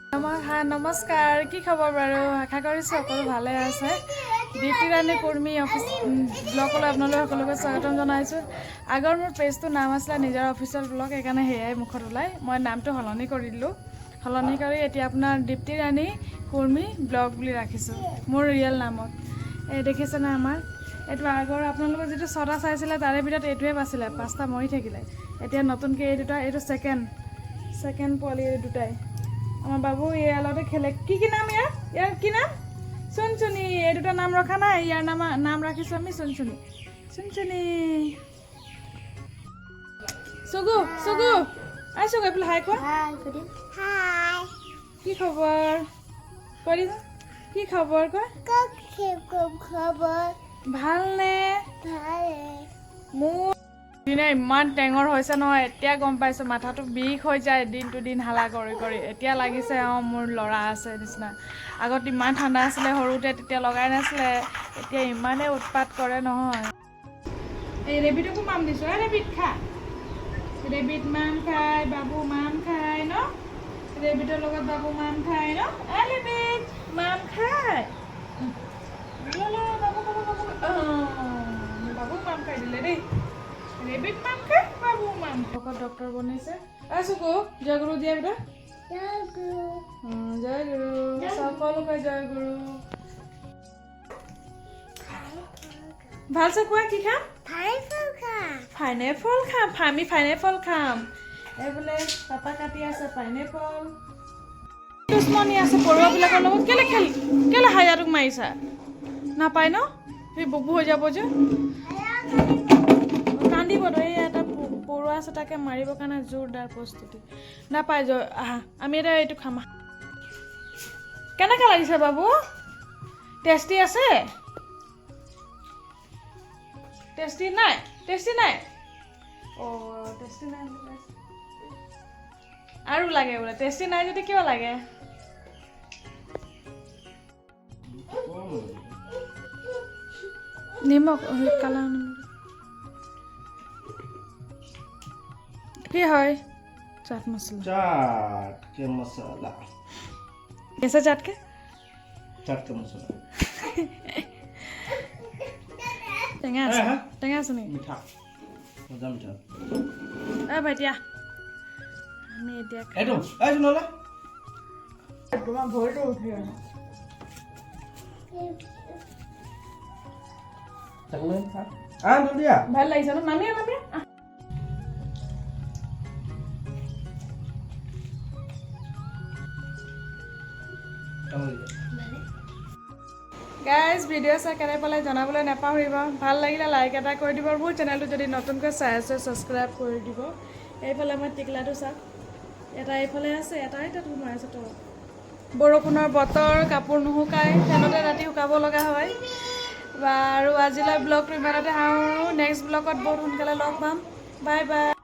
নমস্কাৰ কি খবৰ বাৰু আশা কৰিছোঁ সকলো ভালে আছে দীপ্তি ৰাণী কুৰ্মী অফিচ ব্লগলৈ আপোনালোক সকলোকে স্বাগতম জনাইছোঁ আগৰ মোৰ পেজটোৰ নাম আছিলে নিজৰ অফিচিয়েল ব্লগ সেইকাৰণে সেয়াই মুখত ওলাই মই নামটো সলনি কৰি দিলোঁ সলনি কৰি এতিয়া আপোনাৰ দীপ্তি ৰাণী কুৰ্মী ব্লগ বুলি ৰাখিছোঁ মোৰ ৰিয়েল নামত এই দেখিছেনে আমাৰ এইটো আগৰ আপোনালোকে যিটো ছটা চাইছিলে তাৰে ভিতৰত এইটোৱে বাছিলে পাঁচটা মৰি থাকিলে এতিয়া নতুনকৈ এই দুটা এইটো ছেকেণ্ড পোৱালি এই দুটাই আমার বাবু ইয়ার লগতে খেলে কি নাম ইয়ার কি নাম চুনচুনি এই দুটা নাম রখা নাই ইয়ার নাম রাখিছো আমি চুনচুনি চুগু আই চুগু এফালে হাই কোৱা হাই কি খবৰ কৰি কি খবৰ কোৱা খবৰ ভালনে ভালে মোৰ দিনে ইমান টেঙৰ হৈছে নহয় এতিয়া গম পাইছোঁ মাথাটো বিষ হৈ যায় দিনটো দিন হালা কৰি কৰি এতিয়া লাগিছে মোৰ ল'ৰা আছে নিচিনা আগত ইমান ঠাণ্ডা আছিলে সৰুতে তেতিয়া লগাই নাছিলে এতিয়া ইমানেই উৎপাত কৰে নহয় এই ৰেবিটকো মাম দিছোঁ ৰেবিট খা ৰেবিট মাম খায় বাবু মাম খায় ন ৰেবিটৰ লগত বাবু মাম খায় ন ৰেবিট মাম খায় বাবু মাম খাই দিলে দেই ৰেবিট মাম খায় বাবু মাম খায় ডক্টৰ বনাইছে চুকু জয় গুৰু দিয়া বেটা জয় গুৰু সকলোকে জয় গুৰু ভালছে কোৱা কি খাম পাইনএপল খাম আমি পাইনএপল খাম এই বোলে পাপা কাটি আছে পাইনএপল দুশ্মনী আছে পৰুৱাবিলাকৰ লগত কেলে হায়াটোক মাৰিছা নাপায় ন সেই ববু হৈ যাব যে কান্দিব এই এটা পৰুৱা আছে তাকে মাৰিবৰ কাৰণে জোৰদাৰ প্ৰস্তুতি নাপায় আহা আমি এতিয়া এইটো খাম কেনেকৈ লাগিছে বাবু টেষ্টি আছে টেষ্টি নাই অঁ টেষ্টি নাই আৰু লাগে বোলে টেষ্টি নাই যদি কিয় লাগে নিমখ কালা নিমখ কি হয় চাট মছলা कैसा चाट के मसाला টেঙা আছে নেকি मीठा मजा मीठा ভাইটিয়া আমি এতিয়া এইটো এই শুনলা তোমাৰ ভৰিটো উঠি আছে চকলেট খা দুলিয়া ভাল লাগিছে ন নামিয়া গাইজ ভিডিঅ' চাই কেনে পালে জনাবলৈ নাপাহৰিব ভাল লাগিলে লাইক এটা কৰি দিব মোৰ চেনেলটো যদি নতুনকৈ চাই আছে ছাবস্ক্ৰাইব কৰি দিব এইফালে মই টিকলাটো চাওক এটা এইফালে আছে এটা এতিয়া সোমাই আছে তলত বৰষুণৰ বতৰ কাপোৰ নুশুকাই ফেনতে ৰাতি শুকাব লগা হয় আৰু আজিলৈ ব্লগটো ইমানতে আৰু নেক্সট ব্লগত বহুত সোনকালে লগ পাম বাই বাই